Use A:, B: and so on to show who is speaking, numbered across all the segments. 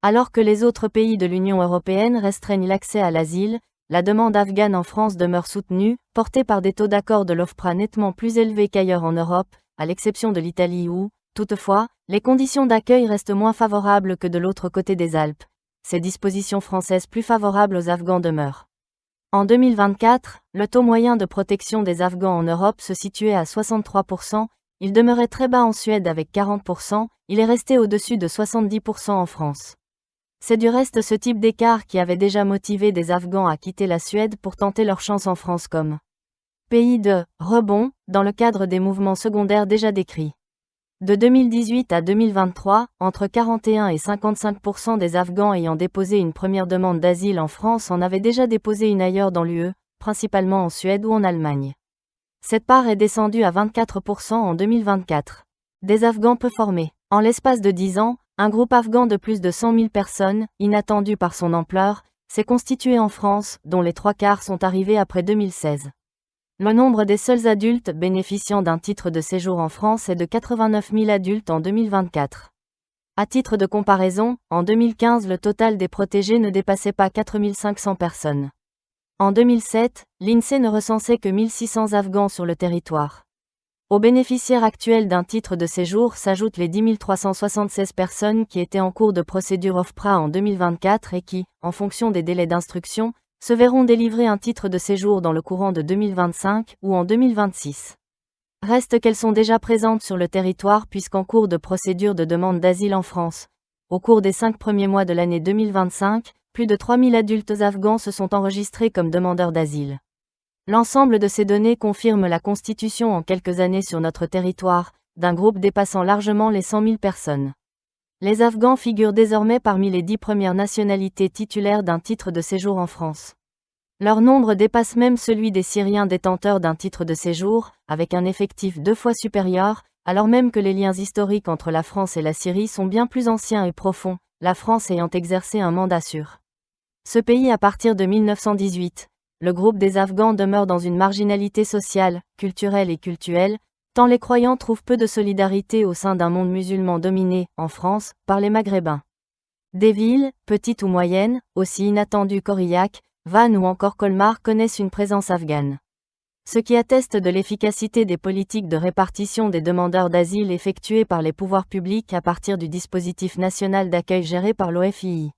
A: Alors que les autres pays de l'Union européenne restreignent l'accès à l'asile, la demande afghane en France demeure soutenue, portée par des taux d'accord de l'OFPRA nettement plus élevés qu'ailleurs en Europe, à l'exception de l'Italie où, toutefois, les conditions d'accueil restent moins favorables que de l'autre côté des Alpes. Ces dispositions françaises plus favorables aux Afghans demeurent. En 2024, le taux moyen de protection des Afghans en Europe se situait à 63%, il demeurait très bas en Suède avec 40%, il est resté au-dessus de 70% en France. C'est du reste ce type d'écart qui avait déjà motivé des Afghans à quitter la Suède pour tenter leur chance en France comme pays de rebond, dans le cadre des mouvements secondaires déjà décrits. De 2018 à 2023, entre 41 et 55% des Afghans ayant déposé une première demande d'asile en France en avaient déjà déposé une ailleurs dans l'UE, principalement en Suède ou en Allemagne. Cette part est descendue à 24% en 2024. Des Afghans peu formés. En l'espace de 10 ans, un groupe afghan de plus de 100 000 personnes, inattendu par son ampleur, s'est constitué en France, dont les 3/4 sont arrivés après 2016. Le nombre des seuls adultes bénéficiant d'un titre de séjour en France est de 89 000 adultes en 2024. À titre de comparaison, en 2015 le total des protégés ne dépassait pas 4 500 personnes. En 2007, l'INSEE ne recensait que 1 600 Afghans sur le territoire. Aux bénéficiaires actuels d'un titre de séjour s'ajoutent les 10 376 personnes qui étaient en cours de procédure OFPRA en 2024 et qui, en fonction des délais d'instruction, se verront délivrer un titre de séjour dans le courant de 2025 ou en 2026. Reste qu'elles sont déjà présentes sur le territoire puisqu'en cours de procédure de demande d'asile en France. Au cours des 5 premiers mois de l'année 2025, plus de 3 000 adultes afghans se sont enregistrés comme demandeurs d'asile. L'ensemble de ces données confirme la constitution en quelques années sur notre territoire, d'un groupe dépassant largement les 100 000 personnes. Les Afghans figurent désormais parmi les 10 premières nationalités titulaires d'un titre de séjour en France. Leur nombre dépasse même celui des Syriens détenteurs d'un titre de séjour, avec un effectif 2 fois supérieur, alors même que les liens historiques entre la France et la Syrie sont bien plus anciens et profonds, la France ayant exercé un mandat sur ce pays à partir de 1918. Le groupe des Afghans demeure dans une marginalité sociale, culturelle et cultuelle, tant les croyants trouvent peu de solidarité au sein d'un monde musulman dominé, en France, par les Maghrébins. Des villes, petites ou moyennes, aussi inattendues qu'Aurillac, Vannes ou encore Colmar connaissent une présence afghane. Ce qui atteste de l'efficacité des politiques de répartition des demandeurs d'asile effectuées par les pouvoirs publics à partir du dispositif national d'accueil géré par l'OFII.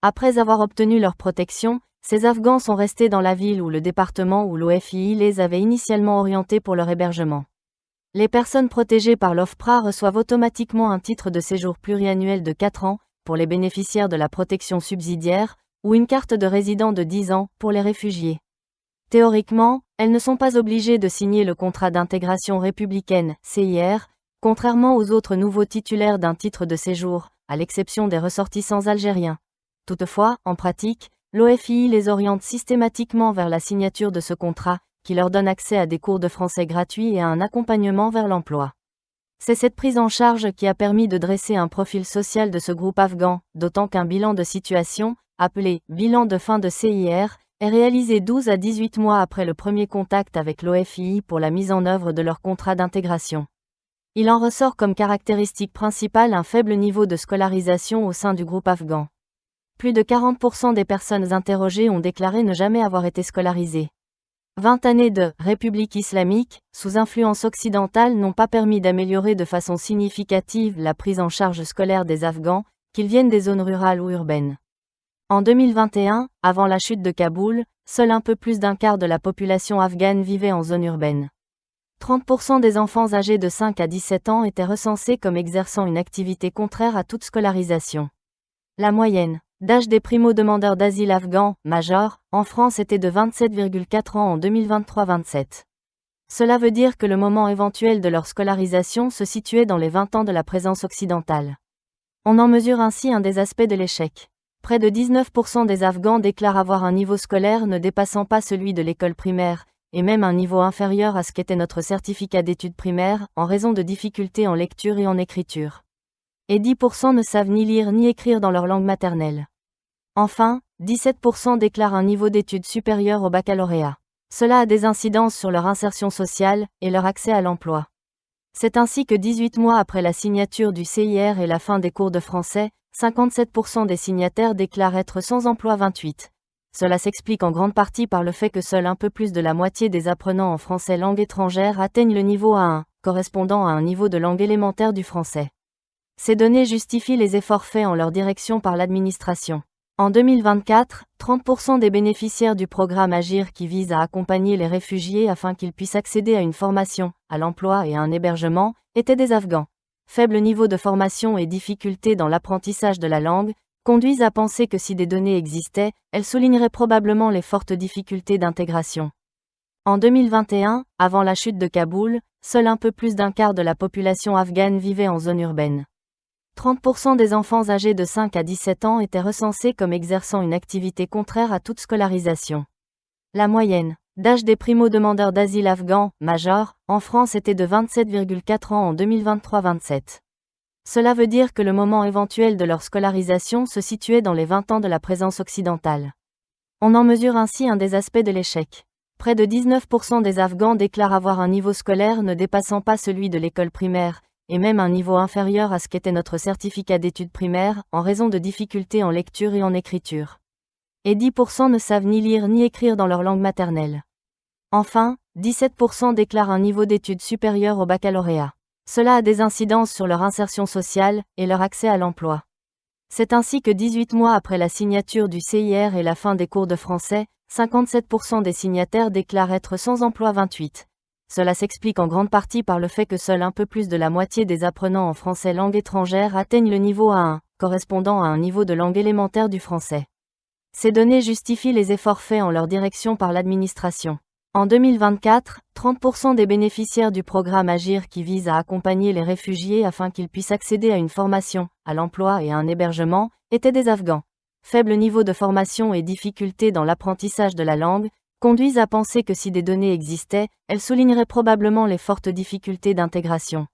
A: Après avoir obtenu leur protection, ces Afghans sont restés dans la ville ou le département où l'OFII les avait initialement orientés pour leur hébergement. Les personnes protégées par l'OFPRA reçoivent automatiquement un titre de séjour pluriannuel de 4 ans, pour les bénéficiaires de la protection subsidiaire, ou une carte de résident de 10 ans, pour les réfugiés. Théoriquement, elles ne sont pas obligées de signer le contrat d'intégration républicaine, CIR, contrairement aux autres nouveaux titulaires d'un titre de séjour, à l'exception des ressortissants algériens. Toutefois, en pratique, l'OFII les oriente systématiquement vers la signature de ce contrat, qui leur donne accès à des cours de français gratuits et à un accompagnement vers l'emploi. C'est cette prise en charge qui a permis de dresser un profil social de ce groupe afghan, d'autant qu'un bilan de situation, appelé « bilan de fin de CIR », est réalisé 12 à 18 mois après le premier contact avec l'OFII pour la mise en œuvre de leur contrat d'intégration. Il en ressort comme caractéristique principale un faible niveau de scolarisation au sein du groupe afghan. Plus de 40% des personnes interrogées ont déclaré ne jamais avoir été scolarisées. 20 années de « République islamique » sous influence occidentale n'ont pas permis d'améliorer de façon significative la prise en charge scolaire des Afghans, qu'ils viennent des zones rurales ou urbaines. En 2021, avant la chute de Kaboul, seul un peu plus d'un quart de la population afghane vivait en zone urbaine. 30% des enfants âgés de 5 à 17 ans étaient recensés comme exerçant une activité contraire à toute scolarisation. La moyenne d'âge des primo-demandeurs d'asile afghans, majeurs, en France était de 27,4 ans en 2023-27. Cela veut dire que le moment éventuel de leur scolarisation se situait dans les 20 ans de la présence occidentale. On en mesure ainsi un des aspects de l'échec. Près de 19% des Afghans déclarent avoir un niveau scolaire ne dépassant pas celui de l'école primaire, et même un niveau inférieur à ce qu'était notre certificat d'études primaires, en raison de difficultés en lecture et en écriture. Et 10% ne savent ni lire ni écrire dans leur langue maternelle. Enfin, 17% déclarent un niveau d'études supérieur au baccalauréat. Cela a des incidences sur leur insertion sociale et leur accès à l'emploi. C'est ainsi que 18 mois après la signature du CIR et la fin des cours de français, 57% des signataires déclarent être sans emploi 28. Cela s'explique en grande partie par le fait que seul un peu plus de la moitié des apprenants en français langue étrangère atteignent le niveau A1, correspondant à un niveau de langue élémentaire du français. Ces données justifient les efforts faits en leur direction par l'administration. En 2024, 30% des bénéficiaires du programme Agir qui vise à accompagner les réfugiés afin qu'ils puissent accéder à une formation, à l'emploi et à un hébergement, étaient des Afghans. Faible niveau de formation et difficultés dans l'apprentissage de la langue conduisent à penser que si des données existaient, elles souligneraient probablement les fortes difficultés d'intégration. En 2021, avant la chute de Kaboul, seul un peu plus d'un quart de la population afghane vivait en zone urbaine. 30% des enfants âgés de 5 à 17 ans étaient recensés comme exerçant une activité contraire à toute scolarisation. La moyenne d'âge des primo-demandeurs d'asile afghans, majeurs, en France était de 27,4 ans en 2023-27. Cela veut dire que le moment éventuel de leur scolarisation se situait dans les 20 ans de la présence occidentale. On en mesure ainsi un des aspects de l'échec. Près de 19% des Afghans déclarent avoir un niveau scolaire ne dépassant pas celui de l'école primaire, et même un niveau inférieur à ce qu'était notre certificat d'études primaires, en raison de difficultés en lecture et en écriture. Et 10% ne savent ni lire ni écrire dans leur langue maternelle. Enfin, 17% déclarent un niveau d'études supérieur au baccalauréat. Cela a des incidences sur leur insertion sociale et leur accès à l'emploi. C'est ainsi que 18 mois après la signature du CIR et la fin des cours de français, 57% des signataires déclarent être sans emploi 28. Cela s'explique en grande partie par le fait que seul un peu plus de la moitié des apprenants en français langue étrangère atteignent le niveau A1, correspondant à un niveau de langue élémentaire du français. Ces données justifient les efforts faits en leur direction par l'administration. En 2024, 30% des bénéficiaires du programme Agir qui vise à accompagner les réfugiés afin qu'ils puissent accéder à une formation, à l'emploi et à un hébergement, étaient des Afghans. Faible niveau de formation et difficultés dans l'apprentissage de la langue conduisent à penser que si des données existaient, elles souligneraient probablement les fortes difficultés d'intégration.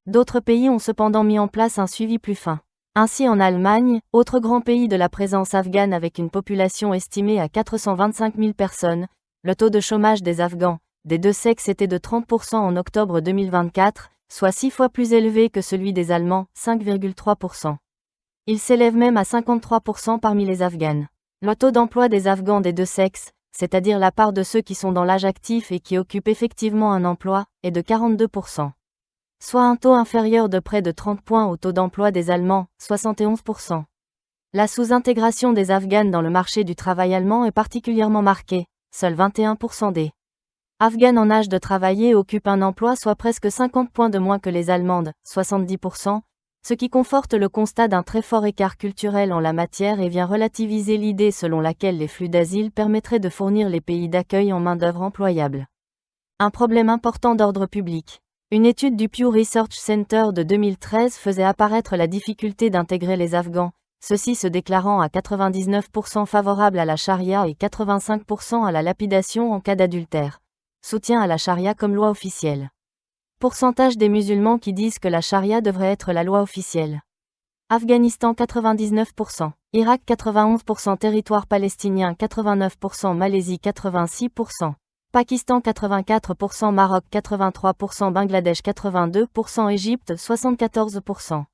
A: D'autres pays ont cependant mis en place un suivi plus fin. Ainsi en Allemagne, autre grand pays de la présence afghane avec une population estimée à 425 000 personnes, le taux de chômage des Afghans, des deux sexes était de 30% en octobre 2024, soit 6 fois plus élevé que celui des Allemands, 5,3%. Il s'élève même à 53% parmi les Afghanes. Le taux d'emploi des Afghans des deux sexes, c'est-à-dire la part de ceux qui sont dans l'âge actif et qui occupent effectivement un emploi, est de 42%. Soit un taux inférieur de près de 30 points au taux d'emploi des Allemands, 71%. La sous-intégration des Afghanes dans le marché du travail allemand est particulièrement marquée. Seuls 21% des Afghanes en âge de travailler occupent un emploi, soit presque 50 points de moins que les Allemandes, 70%, ce qui conforte le constat d'un très fort écart culturel en la matière et vient relativiser l'idée selon laquelle les flux d'asile permettraient de fournir les pays d'accueil en main-d'œuvre employable. Un problème important d'ordre public. Une étude du Pew Research Center de 2013 faisait apparaître la difficulté d'intégrer les Afghans, ceux-ci se déclarant à 99% favorables à la charia et 85% à la lapidation en cas d'adultère. Soutien à la charia comme loi officielle. Pourcentage des musulmans qui disent que la charia devrait être la loi officielle. Afghanistan 99%, Irak 91%, territoire palestinien 89%, Malaisie 86%, Pakistan 84%, Maroc 83%, Bangladesh 82%, Égypte 74%,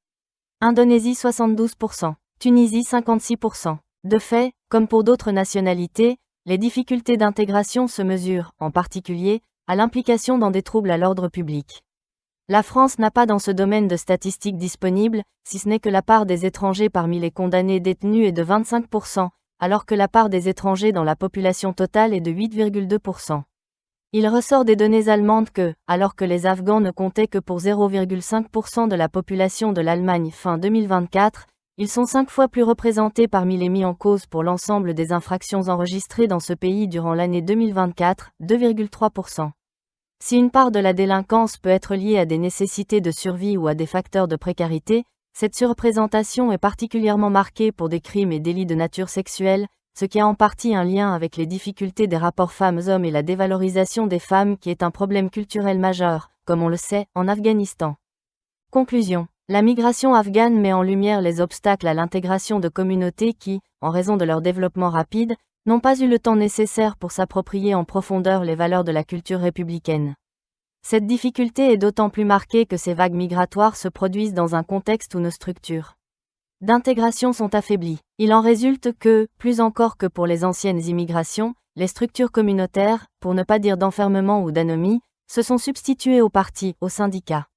A: Indonésie 72%, Tunisie 56%. De fait, comme pour d'autres nationalités, les difficultés d'intégration se mesurent, en particulier, à l'implication dans des troubles à l'ordre public. La France n'a pas dans ce domaine de statistiques disponibles, si ce n'est que la part des étrangers parmi les condamnés détenus est de 25%, alors que la part des étrangers dans la population totale est de 8,2%. Il ressort des données allemandes que, alors que les Afghans ne comptaient que pour 0,5% de la population de l'Allemagne fin 2024, ils sont 5 fois plus représentés parmi les mis en cause pour l'ensemble des infractions enregistrées dans ce pays durant l'année 2024, 2,3%. Si une part de la délinquance peut être liée à des nécessités de survie ou à des facteurs de précarité, cette surreprésentation est particulièrement marquée pour des crimes et délits de nature sexuelle, ce qui a en partie un lien avec les difficultés des rapports femmes-hommes et la dévalorisation des femmes qui est un problème culturel majeur, comme on le sait, en Afghanistan. Conclusion. La migration afghane met en lumière les obstacles à l'intégration de communautés qui, en raison de leur développement rapide, n'ont pas eu le temps nécessaire pour s'approprier en profondeur les valeurs de la culture républicaine. Cette difficulté est d'autant plus marquée que ces vagues migratoires se produisent dans un contexte où nos structures d'intégration sont affaiblies. Il en résulte que, plus encore que pour les anciennes immigrations, les structures communautaires, pour ne pas dire d'enfermement ou d'anomie, se sont substituées aux partis, aux syndicats,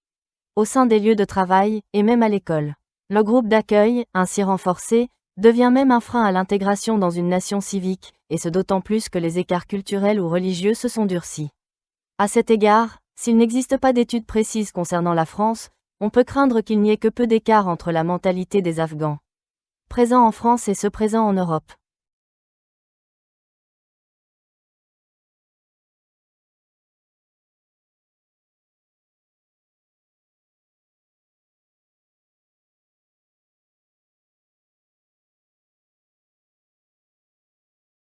A: au sein des lieux de travail, et même à l'école. Le groupe d'accueil, ainsi renforcé, devient même un frein à l'intégration dans une nation civique, et ce d'autant plus que les écarts culturels ou religieux se sont durcis. À cet égard, s'il n'existe pas d'études précises concernant la France, on peut craindre qu'il n'y ait que peu d'écart entre la mentalité des Afghans présents en France et ceux présents en Europe.